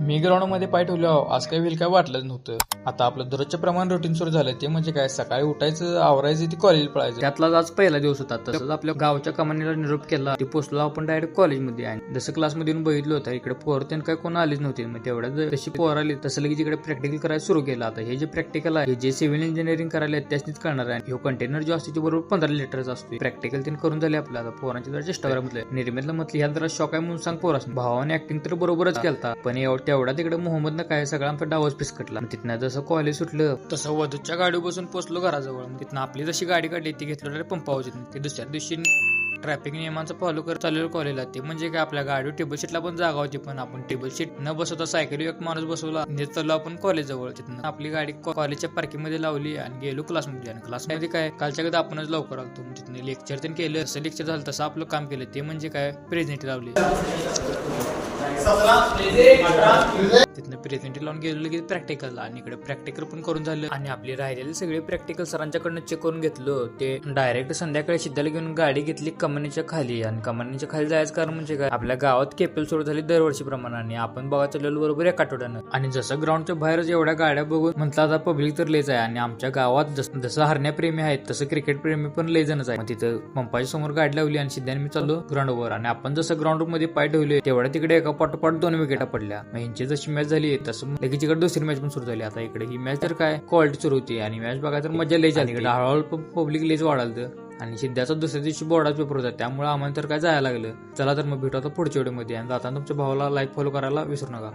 मी ग्राउंडमध्ये पाय ठेवल्यावर आज काही होईल काय वाटलंच नव्हतं. आता आपलं दररोजच्या प्रमाण रुटीन सुरू झालं ते म्हणजे काय, सकाळी उठायचं, आवरायचं, ती कॉलेज पळायचं. त्यातलाच आज पहिला दिवस होता. तसंच आपल्या गावच्या कमानीला निरोप केला ते पोहोचलो आपण डायरेक्ट कॉलेजमध्ये. आणि जसं क्लासमध्ये येऊन बघितलं होतं इकडे पोर त्यांना काही कोण आलीच नव्हती. मग तेवढ्याच तशी पोर आली तसं लगेच इकडे प्रॅक्टिकल करायला सुरू केलं. आता हे जे प्रॅक्टिकल आहे, जे सिव्हिल इंजिनिअरिंग करायला त्याच करणार आहे. हे कंटेनर जो असतो बरोबर 15 लिटरचा असतो. प्रॅक्टिकल त्यांनी करून झाले आपल्याला. आता पोरांची जरा चेष्टा करा म्हटलं. निर्मितला म्हटलं ह्या जरा शॉक आहे म्हणून सांग पोरा. भावाने ऍक्टिंग तर बरोबरच केलता, पण तेवढा तिकडे मोहम्मदनं काय सगळा आमचा डावच पिसकटला. तिथनं जसं कॉलेज सुटलं तसं वधूच्या गाडी बसून पोहोचलो घराजवळ. तिथनं आपली जशी गाडी काढली ती घेतलं पंपावची. ते दुसऱ्या दिवशी ट्रॅफिक नियमांचं फॉलो करत चाललेलो कॉलेजला. ते म्हणजे काय, आपल्या गाडीवर टेबल शीटला पण जागा होती, पण आपण टेबल शीट न बसवता सायकल एक माणूस बसवला. चाललो आपण कॉलेज जवळ. तिथनं आपली गाडी कॉलेजच्या पार्किंग मध्ये लावली आणि गेलो क्लासमध्ये. आणि क्लासमध्ये काय, कालच्या कधी आपणच लवकर आलतो. तिथनं लेक्चर त्यांनी केलं. जसं लेक्चर झालं तसं आपलं काम केलं. ते म्हणजे काय, प्रेझेंट लावली. तिथनं प्रेझेंट लावून गेलो की प्रॅक्टिकलला. आणि इकडे प्रॅक्टिकल पण करून झालं. आणि आपली राहिलेली सगळे प्रॅक्टिकल सरांच्याकडनं चेक करून घेतलं. ते डायरेक्ट संध्याकाळी सिद्धाला घेऊन गाडी घेतली कमानीच्या खाली. आणि कमानीच्या खाली जायचं कारण म्हणजे काय, आपल्या गावात केपल सुरू झाली दरवर्षी प्रमाणाने. आपण बघा चाललेलो बरोबर एका आठवड्यानं. आणि जसं ग्राउंडच्या बाहेरच एवढ्या गाड्या बघून म्हटलं आता पब्लिक तर लयच आहे. आणि आमच्या गावात जसं हरण्याप्रेमी आहेत तसं क्रिकेट प्रेमी पण लय जणच आहे. तिथं पंपाच्या समोर गाडी लावली आणि सिद्धाने मी चाललो ग्राउंडवर. आणि आपण जसं ग्राउंड मध्ये पाय ठेवले तेवढ्या तिकडे एका पाठोपाठ 2 विकेटा पडल्या. यांची जशी मॅच झाली तसं लगेच इकडे दुसरी मॅच पण सुरू झाली. आता इकडे ही मॅच तर काय क्वालिटी सुरू होती. आणि मॅच बघा तर मजा लय झाली. इकडे हळूहळू पब्लिक लयच वाढालं. आणि सिद्धाचा दुसऱ्या दिवशी बोर्डाचा पेपर होता, त्यामुळे आम्हाला तर काय जायला लागलं. चला तर मग भेटू आता पुढच्या व्हिडिओमध्ये. आणि जाताना तुमच्या भावाला लाईक फॉलो करायला विसरू नका.